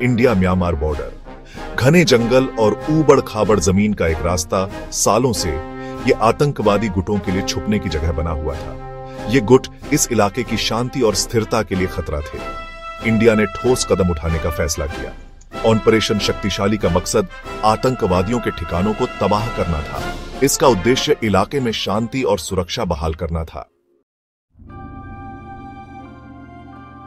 India Myanmar border. घने जंगल और ऊबड़ खाबड़ जमीन का एक रास्ता सालों से ये आतंकवादी गुटों के लिए छुपने की जगह बना हुआ था। ये गुट इस इलाके की शांति और स्थिरता के लिए खतरा थे। इंडिया ने ठोस कदम उठाने का फैसला किया। ऑपरेशन शक्तिशाली का मकसद आतंकवादियों के ठिकानों को तबाह करना था। इसका उद्देश्य इलाके में शांति और सुरक्षा बहाल करना था।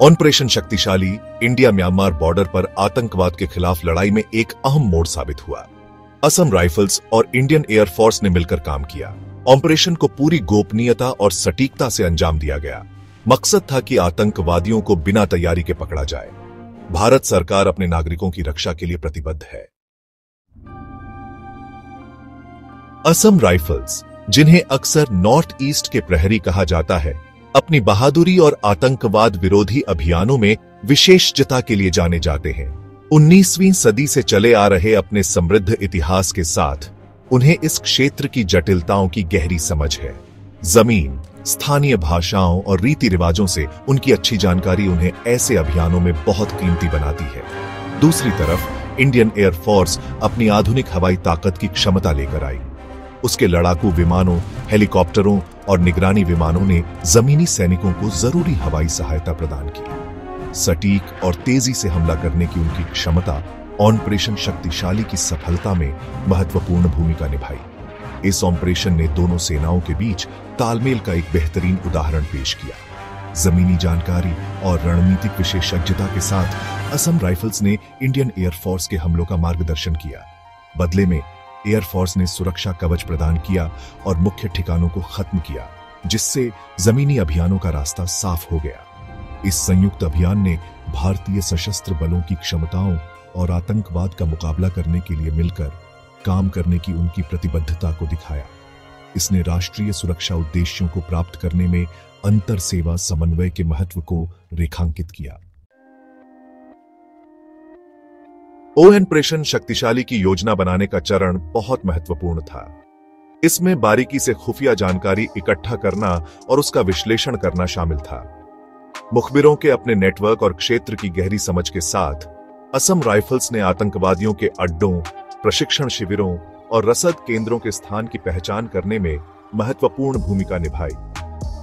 ऑपरेशन शक्तिशाली इंडिया म्यांमार बॉर्डर पर आतंकवाद के खिलाफ लड़ाई में एक अहम मोड़ साबित हुआ। असम राइफल्स और इंडियन एयरफोर्स ने मिलकर काम किया। ऑपरेशन को पूरी गोपनीयता और सटीकता से अंजाम दिया गया। मकसद था कि आतंकवादियों को बिना तैयारी के पकड़ा जाए। भारत सरकार अपने नागरिकों की रक्षा के लिए प्रतिबद्ध है। असम राइफल्स, जिन्हें अक्सर नॉर्थ ईस्ट के प्रहरी कहा जाता है, अपनी बहादुरी और आतंकवाद विरोधी अभियानों में विशेषज्ञता के लिए जाने जाते हैं। 19वीं सदी से चले आ रहे अपने समृद्ध इतिहास के साथ उन्हें इस क्षेत्र की जटिलताओं की गहरी समझ है। जमीन, स्थानीय भाषाओं और रीति रिवाजों से उनकी अच्छी जानकारी उन्हें ऐसे अभियानों में बहुत कीमती बनाती है। दूसरी तरफ इंडियन एयरफोर्स अपनी आधुनिक हवाई ताकत की क्षमता लेकर आई। उसके लड़ाकू विमानों, हेलीकॉप्टरों और निगरानी विमानों ने जमीनी सैनिकों को जरूरी हवाई सहायता प्रदान की। सटीक और तेजी से हमला करने की उनकी क्षमता ऑपरेशन शक्तिशाली की सफलता में महत्वपूर्ण भूमिका निभाई। इस ऑपरेशन ने दोनों सेनाओं के बीच तालमेल का एक बेहतरीन उदाहरण पेश किया। जमीनी जानकारी और रणनीतिक विशेषज्ञता के साथ असम राइफल्स ने इंडियन एयरफोर्स के हमलों का मार्गदर्शन किया। बदले में एयरफोर्स ने सुरक्षा कवच प्रदान किया और मुख्य ठिकानों को खत्म किया, जिससे जमीनी अभियानों का रास्ता साफ हो गया। इस संयुक्त अभियान ने भारतीय सशस्त्र बलों की क्षमताओं और आतंकवाद का मुकाबला करने के लिए मिलकर काम करने की उनकी प्रतिबद्धता को दिखाया। इसने राष्ट्रीय सुरक्षा उद्देश्यों को प्राप्त करने में अंतर सेवा समन्वय के महत्व को रेखांकित किया। ऑपरेशन शक्तिशाली की योजना बनाने का चरण बहुत महत्वपूर्ण था। इसमें बारीकी से खुफिया जानकारी इकट्ठा करना और उसका विश्लेषण करना शामिल था। मुखबिरों के अपने नेटवर्क और क्षेत्र की गहरी समझ के साथ असम राइफल्स ने आतंकवादियों के अड्डों, प्रशिक्षण शिविरों और रसद केंद्रों के स्थान की पहचान करने में महत्वपूर्ण भूमिका निभाई।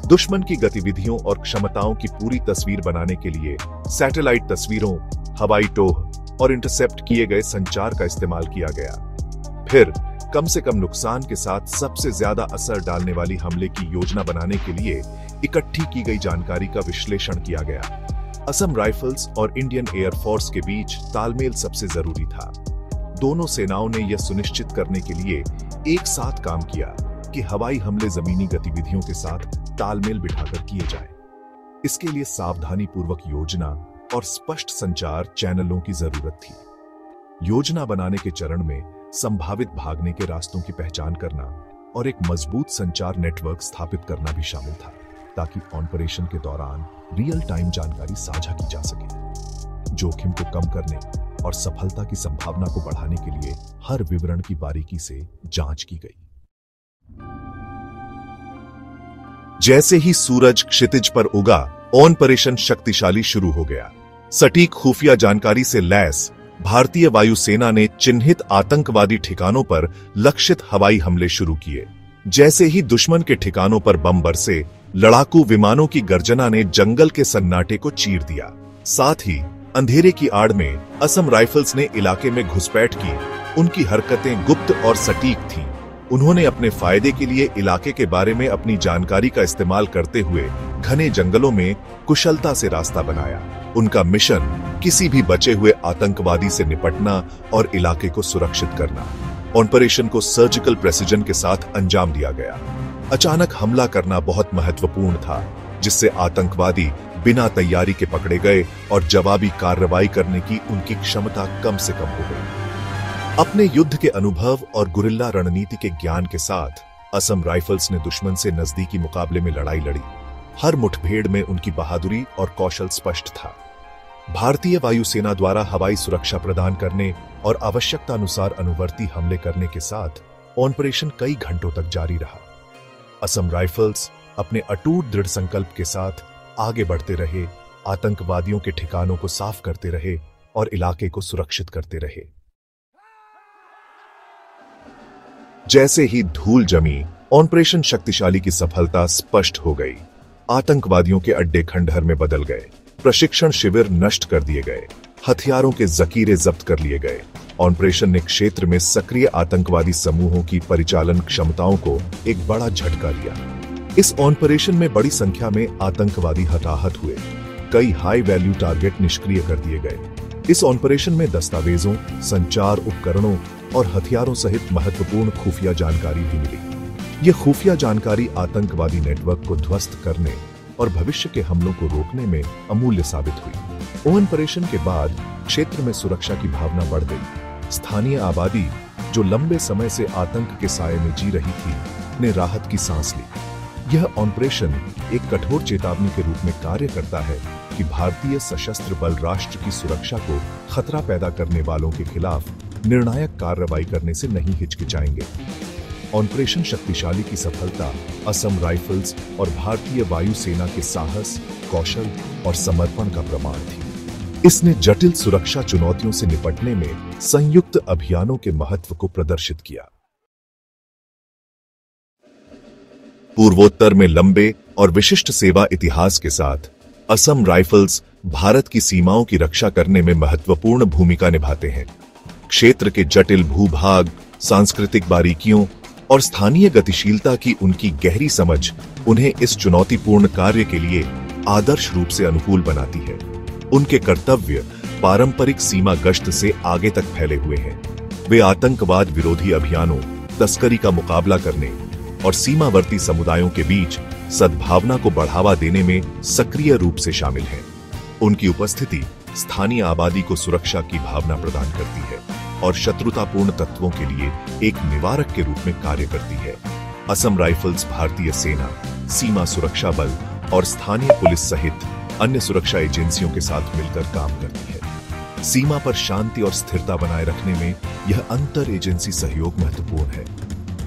दुश्मन की गतिविधियों और क्षमताओं की पूरी तस्वीर बनाने के लिए सैटेलाइट तस्वीरों, हवाई टोह और इंटरसेप्ट किए गए संचार का इस्तेमाल किया गया। फिर कम से कम नुकसान के साथ सबसे ज्यादा असर डालने वाली हमले की योजना बनाने के लिए इकट्ठी की गई जानकारी का विश्लेषण किया गया। असम राइफल्स और इंडियन एयरफोर्स के बीच तालमेल सबसे जरूरी था। दोनों सेनाओं ने यह सुनिश्चित करने के लिए एक साथ काम किया कि हवाई हमले जमीनी गतिविधियों के साथ तालमेल बिठाकर किए जाएं। इसके लिए सावधानी पूर्वक योजना और स्पष्ट संचार चैनलों की जरूरत थी। योजना बनाने के चरण में संभावित भागने के रास्तों की पहचान करना और एक मजबूत संचार नेटवर्क स्थापित करना भी शामिल था, ताकि ऑपरेशन के दौरान रियल टाइम जानकारी साझा की जा सके। जोखिम को कम करने और सफलता की संभावना को बढ़ाने के लिए हर विवरण की बारीकी से जांच की गई। जैसे ही सूरज क्षितिज पर उगा, ऑपरेशन शक्तिशाली शुरू हो गया। सटीक खुफिया जानकारी से लैस भारतीय वायुसेना ने चिन्हित आतंकवादी ठिकानों पर लक्षित हवाई हमले शुरू किए। जैसे ही दुश्मन के ठिकानों पर बम बरसे, लड़ाकू विमानों की गर्जना ने जंगल के सन्नाटे को चीर दिया। साथ ही अंधेरे की आड़ में असम राइफल्स ने इलाके में घुसपैठ की। उनकी हरकतें गुप्त और सटीक थीं। उन्होंने अपने फायदे के लिए इलाके के बारे में अपनी जानकारी का इस्तेमाल करते हुए घने जंगलों में कुशलता से रास्ता बनाया। उनका मिशन किसी भी बचे हुए आतंकवादी से निपटना और इलाके को सुरक्षित करना। ऑपरेशन को सर्जिकल प्रेसिजन के साथ अंजाम दिया गया। अचानक हमला करना बहुत महत्वपूर्ण था, जिससे आतंकवादी बिना तैयारी के पकड़े गए और जवाबी कार्रवाई करने की उनकी क्षमता कम से कम हो गई। अपने युद्ध के अनुभव और गुरिल्ला रणनीति के ज्ञान के साथ असम राइफल्स ने दुश्मन से नजदीकी मुकाबले में लड़ाई लड़ी। हर मुठभेड़ में उनकी बहादुरी और कौशल स्पष्ट था। भारतीय वायुसेना द्वारा हवाई सुरक्षा प्रदान करने और आवश्यकता अनुसार अनुवर्ती हमले करने के साथ ऑपरेशन कई घंटों तक जारी रहा। असम राइफल्स अपने अटूट दृढ़ संकल्प के साथ आगे बढ़ते रहे, आतंकवादियों के ठिकानों को साफ करते रहे और इलाके को सुरक्षित करते रहे। जैसे ही धूल जमी, ऑपरेशन शक्तिशाली की सफलता स्पष्ट हो गई। आतंकवादियों के अड्डे खंडहर में बदल गए, प्रशिक्षण शिविर नष्ट कर दिए गए, हथियारों के जखीरे जब्त कर लिए गए। ऑपरेशन ने क्षेत्र में सक्रिय आतंकवादी समूहों की परिचालन क्षमताओं को एक बड़ा झटका दिया। इस ऑपरेशन में बड़ी संख्या में आतंकवादी हताहत हुए, कई हाई वैल्यू टारगेट निष्क्रिय कर दिए गए। इस ऑपरेशन में दस्तावेजों, संचार उपकरणों और हथियारों सहित महत्वपूर्ण खुफिया जानकारी भी मिली। यह खुफिया जानकारी आतंकवादी नेटवर्क को ध्वस्त करने और भविष्य के हमलों को रोकने में अमूल्य साबित हुई। ऑपरेशन के बाद क्षेत्र में सुरक्षा की भावना बढ़ गई। स्थानीय आबादी, जो लंबे समय से आतंक के साये में जी रही थी, ने राहत की सांस ली। यह ऑपरेशन एक कठोर चेतावनी के रूप में कार्य करता है कि भारतीय सशस्त्र बल राष्ट्र की सुरक्षा को खतरा पैदा करने वालों के खिलाफ निर्णायक कार्रवाई करने से नहीं हिचकिचाएंगे। ऑपरेशन शक्तिशाली की सफलता असम राइफल्स और भारतीय वायुसेना के साहस, कौशल और समर्पण का प्रमाण थी। इसने जटिल सुरक्षा चुनौतियों से निपटने में संयुक्त अभियानों के महत्व को प्रदर्शित किया। पूर्वोत्तर में लंबे और विशिष्ट सेवा इतिहास के साथ असम राइफल्स भारत की सीमाओं की रक्षा करने में महत्वपूर्ण भूमिका निभाते हैं। क्षेत्र के जटिल भूभाग, सांस्कृतिक बारीकियों और स्थानीय गतिशीलता की उनकी गहरी समझ उन्हें इस चुनौतीपूर्ण कार्य के लिए आदर्श रूप से अनुकूल बनाती है। उनके कर्तव्य पारंपरिक सीमा गश्त से आगे तक फैले हुए हैं। वे आतंकवाद विरोधी अभियानों, तस्करी का मुकाबला करने और सीमावर्ती समुदायों के बीच सद्भावना को बढ़ावा देने में सक्रिय रूप से शामिल हैं। उनकी उपस्थिति स्थानीय आबादी को सुरक्षा की भावना प्रदान करती है और शत्रुतापूर्ण तत्वों के लिए एक निवारक के रूप में कार्य करती है। असम राइफल्स भारतीय सेना, सीमा सुरक्षा बल और स्थानीय पुलिस सहित अन्य सुरक्षा एजेंसियों के साथ मिलकर काम करती है। सीमा पर शांति और स्थिरता बनाए रखने में यह अंतर एजेंसी सहयोग महत्वपूर्ण है।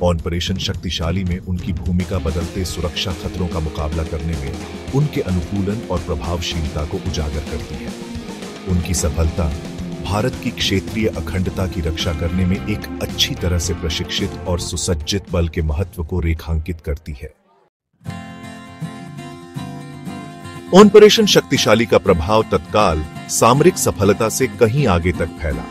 ऑपरेशन शक्तिशाली में उनकी भूमिका बदलते सुरक्षा खतरों का मुकाबला करने में उनके अनुकूलन और प्रभावशीलता को उजागर करती है। उनकी सफलता भारत की क्षेत्रीय अखंडता की रक्षा करने में एक अच्छी तरह से प्रशिक्षित और सुसज्जित बल के महत्व को रेखांकित करती है। ऑपरेशन शक्तिशाली का प्रभाव तत्काल सामरिक सफलता से कहीं आगे तक फैला।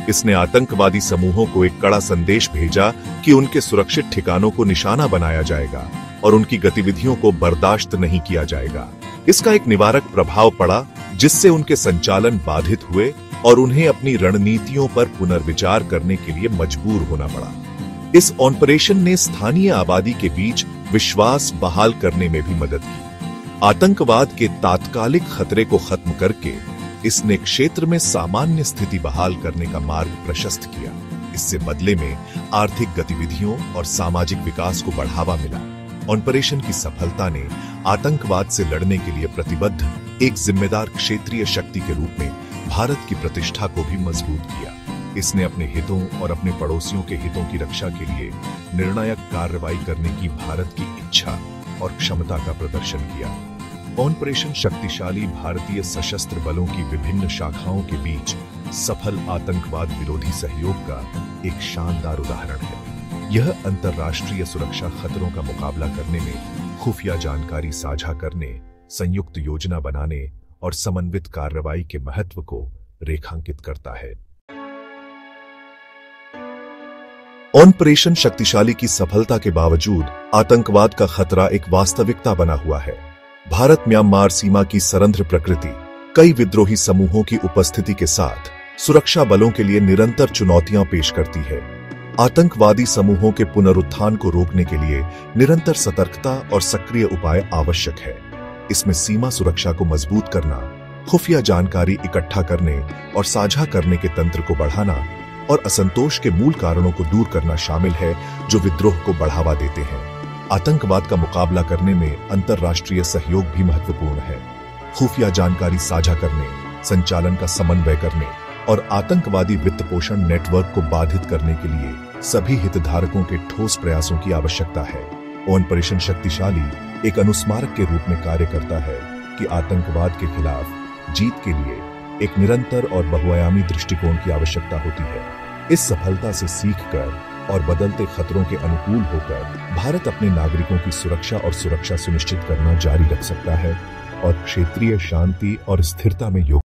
इसने आतंकवादी समूहों को एक कड़ा संदेश भेजा कि उनके सुरक्षित ठिकानों को निशाना बनाया जाएगा और उनकी गतिविधियों को बर्दाश्त नहीं किया जाएगा। इसका एक निवारक प्रभाव पड़ा, जिससे उनके संचालन बाधित हुए और उन्हें अपनी रणनीतियों पर पुनर्विचार करने के लिए मजबूर होना पड़ा। इस ऑपरेशन ने स्थानीय आबादी के बीच विश्वास बहाल करने में भी मदद की। आतंकवाद के तात्कालिक खतरे को खत्म करके इसने क्षेत्र में सामान्य स्थिति बहाल करने का मार्ग प्रशस्त किया। इससे बदले में आर्थिक गतिविधियों और सामाजिक विकास को बढ़ावा मिला। ऑपरेशन की सफलता ने आतंकवाद से लड़ने के लिए प्रतिबद्ध एक जिम्मेदार क्षेत्रीय शक्ति के रूप में भारत की प्रतिष्ठा को भी मजबूत किया। इसने अपने हितों और अपने पड़ोसियों के हितों की रक्षा के लिए निर्णायक कार्रवाई करने की भारत की इच्छा और क्षमता का प्रदर्शन किया। ऑपरेशन शक्तिशाली भारतीय सशस्त्र बलों की विभिन्न शाखाओं के बीच सफल आतंकवाद विरोधी सहयोग का एक शानदार उदाहरण है। यह अंतर्राष्ट्रीय सुरक्षा खतरों का मुकाबला करने में खुफिया जानकारी साझा करने, संयुक्त योजना बनाने और समन्वित कार्रवाई के महत्व को रेखांकित करता है। ऑपरेशन शक्तिशाली की सफलता के बावजूद आतंकवाद का खतरा एक वास्तविकता बना हुआ है। भारत म्यांमार सीमा की सरंध्र प्रकृति कई विद्रोही समूहों की उपस्थिति के साथ सुरक्षा बलों के लिए निरंतर चुनौतियां पेश करती है। आतंकवादी समूहों के पुनरुत्थान को रोकने के लिए निरंतर सतर्कता और सक्रिय उपाय आवश्यक है। इसमें सीमा सुरक्षा को मजबूत करना, खुफिया जानकारी इकट्ठा करने और साझा करने के तंत्र को बढ़ाना और असंतोष के मूल कारणों को दूर करना शामिल है, जो विद्रोह को बढ़ावा देते हैं। आतंकवाद का मुकाबला करने में अंतर्राष्ट्रीय सहयोग भी महत्वपूर्ण है। खुफिया जानकारी साझा करने, संचालन का समन्वय करने और आतंकवादी वित्त पोषण नेटवर्क को बाधित करने के लिए सभी हितधारकों के ठोस प्रयासों की आवश्यकता है। ऑपरेशन शक्तिशाली एक अनुस्मारक के रूप में कार्य करता है कि आतंकवाद के खिलाफ जीत के लिए एक निरंतर और बहुआयामी दृष्टिकोण की आवश्यकता होती है। इस सफलता से सीखकर और बदलते खतरों के अनुकूल होकर भारत अपने नागरिकों की सुरक्षा और सुरक्षा सुनिश्चित करना जारी रख सकता है और क्षेत्रीय शांति और स्थिरता में योगदान